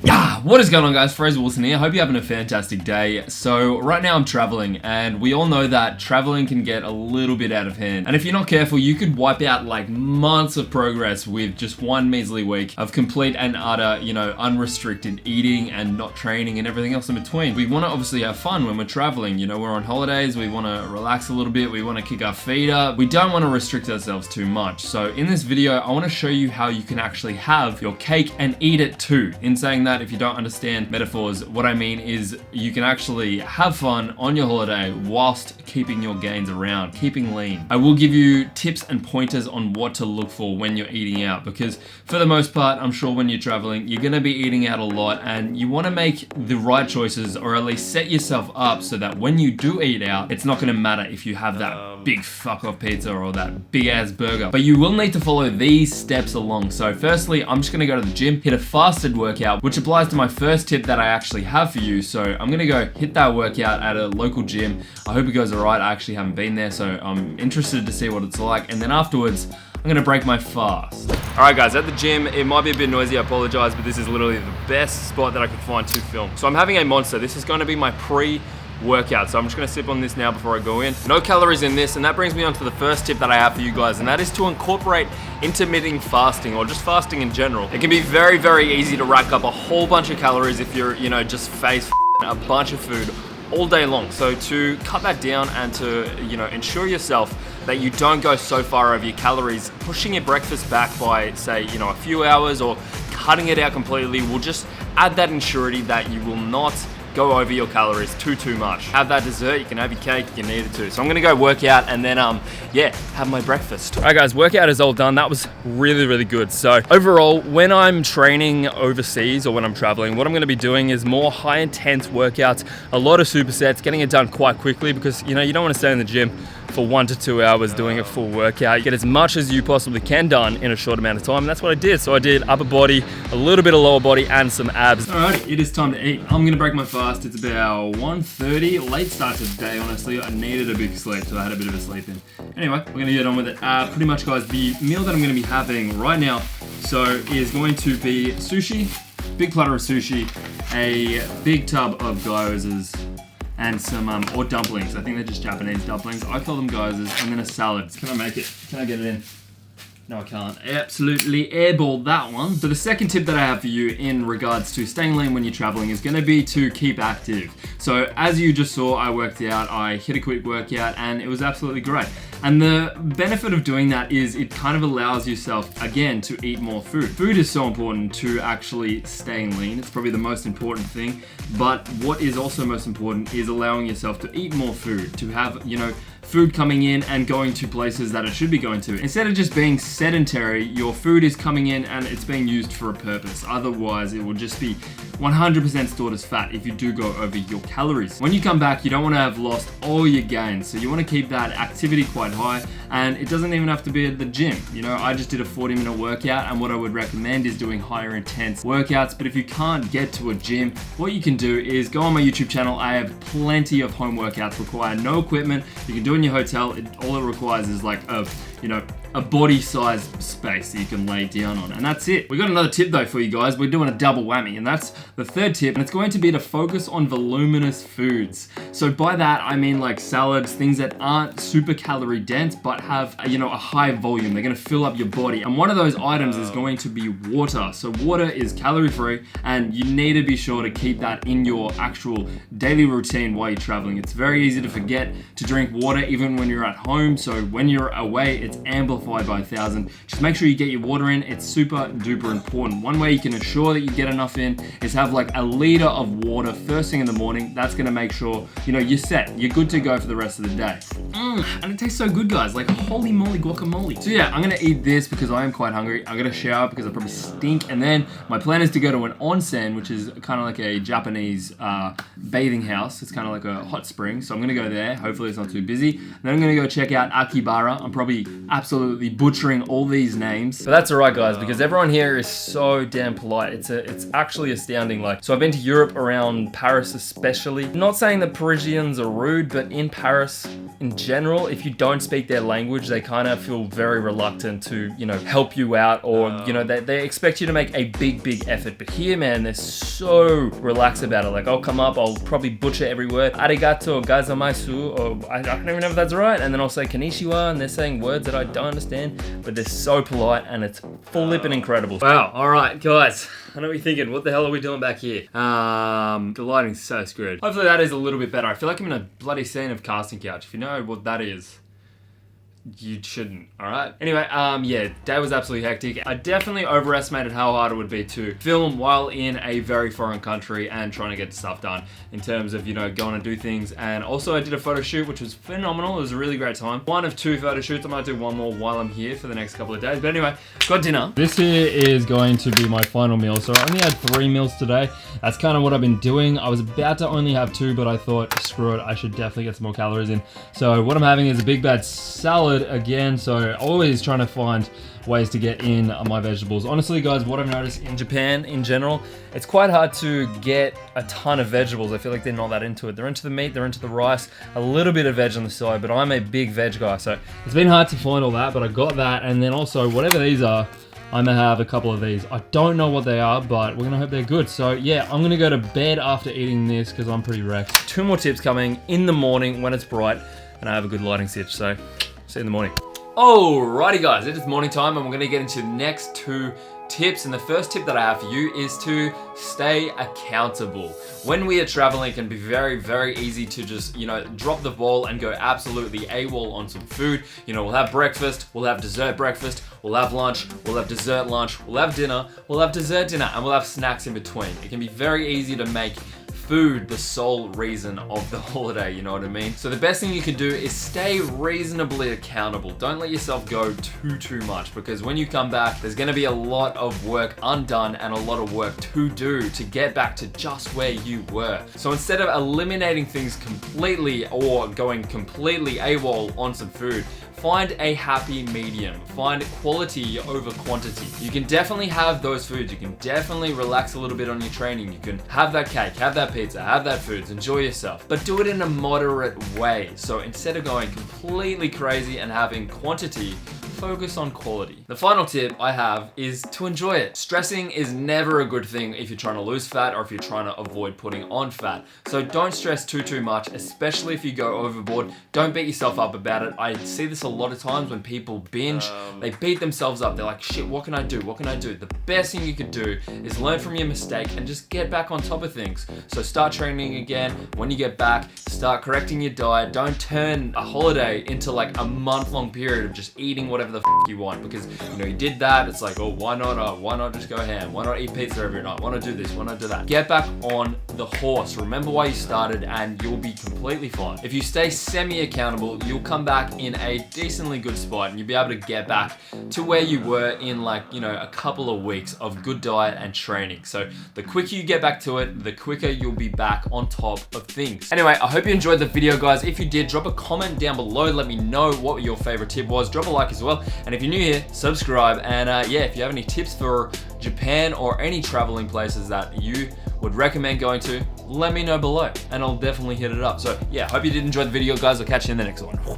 Yeah, what is going on, guys? Fraser Wilson here. Hope you're having a fantastic day. So right now I'm traveling, and we all know that traveling can get a little bit out of hand. And if you're not careful, you could wipe out like months of progress with just one measly week of complete and utter, unrestricted eating and not training and everything else in between. We want to obviously have fun when we're traveling. We're on holidays, we want to relax a little bit, we want to kick our feet up. We don't want to restrict ourselves too much. So in this video, I want to show you how you can actually have your cake and eat it too. In saying that, if you don't understand metaphors, what I mean is you can actually have fun on your holiday whilst keeping your gains around, keeping lean. I will give you tips and pointers on what to look for when you're eating out, because for the most part, I'm sure when you're traveling, you're going to be eating out a lot, and you want to make the right choices, or at least set yourself up so that when you do eat out, it's not going to matter if you have that big fuck off pizza or that big ass burger. But you will need to follow these steps along. So firstly, I'm just going to go to the gym, hit a fasted workout, which applies to my first tip that I actually have for you. So I'm going to go hit that workout at a local gym. I hope it goes alright. I actually haven't been there, so I'm interested to see what it's like. And then afterwards, I'm gonna break my fast. Alright guys, at the gym, it might be a bit noisy, I apologize, but this is literally the best spot that I could find to film. So I'm having a Monster. This is gonna be my pre-workout, so I'm just gonna sip on this now before I go in. No calories in this, and that brings me on to the first tip that I have for you guys, and that is to incorporate intermittent fasting, or just fasting in general. It can be very, very easy to rack up a whole bunch of calories if you're, just face a bunch of food all day long. So to cut that down and to, ensure yourself that you don't go so far over your calories, pushing your breakfast back by, say, a few hours, or cutting it out completely will just add that surety that you will not go over your calories too much. Have that dessert, you can have your cake if you need it to. So I'm gonna go work out and then, have my breakfast. All right guys, workout is all done. That was really, really good. So overall, when I'm training overseas or when I'm traveling, what I'm gonna be doing is more high intense workouts, a lot of supersets, getting it done quite quickly, because you don't wanna stay in the gym for 1 to 2 hours doing a full workout. You get as much as you possibly can done in a short amount of time, and that's what I did. So I did upper body, a little bit of lower body, and some abs. Alrighty, it is time to eat. I'm gonna break my fast. It's about 1:30, late start to the day, honestly. I needed a big sleep, so I had a bit of a sleep in. Anyway, we're gonna get on with it. Pretty much guys, the meal that I'm gonna be having right now, is going to be sushi, big platter of sushi, a big tub of gyozas, and some, or dumplings. I think they're just Japanese dumplings. I call them gyozas, and then a salad. Can I make it? Can I get it in? No, I can't. Absolutely airballed that one. So the second tip that I have for you in regards to staying lean when you're traveling is gonna be to keep active. So as you just saw, I worked out, I hit a quick workout, and it was absolutely great. And the benefit of doing that is it kind of allows yourself, again, to eat more food. Food is so important to actually staying lean. It's probably the most important thing. But what is also most important is allowing yourself to eat more food, to have, food coming in and going to places that it should be going to. Instead of just being sedentary, your food is coming in and it's being used for a purpose. Otherwise, it will just be 100% stored as fat if you do go over your calories. When you come back, you don't want to have lost all your gains. So you want to keep that activity quite high, and it doesn't even have to be at the gym. I just did a 40-minute workout, and what I would recommend is doing higher intense workouts. But if you can't get to a gym, what you can do is go on my YouTube channel. I have plenty of home workouts, require no equipment. You can do it in your hotel. All it requires is like a body-sized space that you can lay down on, and that's it. We got another tip though for you guys. We're doing a double whammy, and that's the third tip, and it's going to be to focus on voluminous foods. So by that, I mean like salads, things that aren't super calorie dense, but have, a high volume. They're gonna fill up your body, and one of those items is going to be water. So water is calorie-free, and you need to be sure to keep that in your actual daily routine while you're traveling. It's very easy to forget to drink water even when you're at home, so when you're away, it's amplified by 1,000. Just make sure you get your water in. It's super duper important. One way you can ensure that you get enough in is have like a liter of water first thing in the morning. That's gonna make sure, you're set. You're good to go for the rest of the day. And it tastes so good, guys. Like, holy moly guacamole. So yeah, I'm gonna eat this because I am quite hungry. I'm gonna shower because I probably stink. And then my plan is to go to an onsen, which is kind of like a Japanese bathing house. It's kind of like a hot spring. So I'm gonna go there. Hopefully it's not too busy. Then I'm gonna go check out Akibara. I'm probably absolutely absolutely butchering all these names. But that's alright guys, because everyone here is so damn polite. It's actually astounding. Like, so I've been to Europe, around Paris especially. I'm not saying that Parisians are rude, but in Paris in general, if you don't speak their language, they kind of feel very reluctant to, you know, help you out, or, you know, they expect you to make a big effort. But here, man, they're so relaxed about it. Like, I'll come up, I'll probably butcher every word. Arigato gozaimasu, or I don't even know if that's right. And then I'll say konnichiwa, and they're saying words that I don't understand, but they're so polite, and it's flippin' incredible. Wow, all right, guys. I know what you're thinking, what the hell are we doing back here? The lighting's so screwed. Hopefully that is a little bit better. I feel like I'm in a bloody scene of Casting Couch. If you know what that is, you shouldn't, alright? Anyway, yeah, day was absolutely hectic. I definitely overestimated how hard it would be to film while in a very foreign country and trying to get stuff done in terms of, you know, going to do things. And also I did a photo shoot, which was phenomenal. It was a really great time. One of 2 photo shoots. I might do one more while I'm here for the next couple of days. But anyway, got dinner. This here is going to be my final meal. So I only had 3 meals today. That's kind of what I've been doing. I was about to only have 2, but I thought, screw it, I should definitely get some more calories in. So what I'm having is a big bad salad again. So always trying to find ways to get in my vegetables. Honestly guys, what I've noticed in Japan in general, it's quite hard to get a ton of vegetables. I feel like they're not that into it. They're into the meat, they're into the rice, a little bit of veg on the side, but I'm a big veg guy, so it's been hard to find all that, but I got that. And then also whatever these are, I'm gonna have a couple of these. I don't know what they are, but we're gonna hope they're good. So yeah, I'm gonna go to bed after eating this because I'm pretty wrecked. 2 more tips coming in the morning when it's bright and I have a good lighting switch, so see you in the morning. Alrighty guys, it is morning time and we're gonna get into the next 2 tips. And the first tip that I have for you is to stay accountable. When we are traveling, it can be very easy to just, you know, drop the ball and go absolutely AWOL on some food. You know, we'll have breakfast, we'll have dessert breakfast, we'll have lunch, we'll have dessert lunch, we'll have dinner, we'll have dessert dinner, and we'll have snacks in between. It can be very easy to make food the sole reason of the holiday, you know what I mean? So the best thing you can do is stay reasonably accountable. Don't let yourself go too much, because when you come back, there's gonna be a lot of work undone and a lot of work to do to get back to just where you were. So instead of eliminating things completely or going completely AWOL on some food, find a happy medium. Find quality over quantity. You can definitely have those foods. You can definitely relax a little bit on your training. You can have that cake, have that pizza, have that foods, enjoy yourself, but do it in a moderate way. So instead of going completely crazy and having quantity, focus on quality. The final tip I have is to enjoy it. Stressing is never a good thing if you're trying to lose fat or if you're trying to avoid putting on fat. So don't stress too much, especially if you go overboard. Don't beat yourself up about it. I see this a lot of times when people binge, they beat themselves up. They're like, shit, what can I do? What can I do? The best thing you could do is learn from your mistake and just get back on top of things. So start training again. When you get back, start correcting your diet. Don't turn a holiday into like a month-long period of just eating whatever the you want, because you know you did that. It's like, oh, why not just go ham? Why not eat pizza every night? Why not do this? Why not do that? Get back on the horse. Remember why you started and you'll be completely fine. If you stay semi-accountable, you'll come back in a decently good spot and you'll be able to get back to where you were in, like, you know, a couple of weeks of good diet and training. So the quicker you get back to it, the quicker you'll be back on top of things. Anyway, I hope you enjoyed the video guys. If you did, drop a comment down below. Let me know what your favorite tip was. Drop a like as well. And if you're new here, subscribe. And yeah, if you have any tips for Japan or any traveling places that you would recommend going to, let me know below and I'll definitely hit it up. So yeah, hope you did enjoy the video guys. I'll catch you in the next one.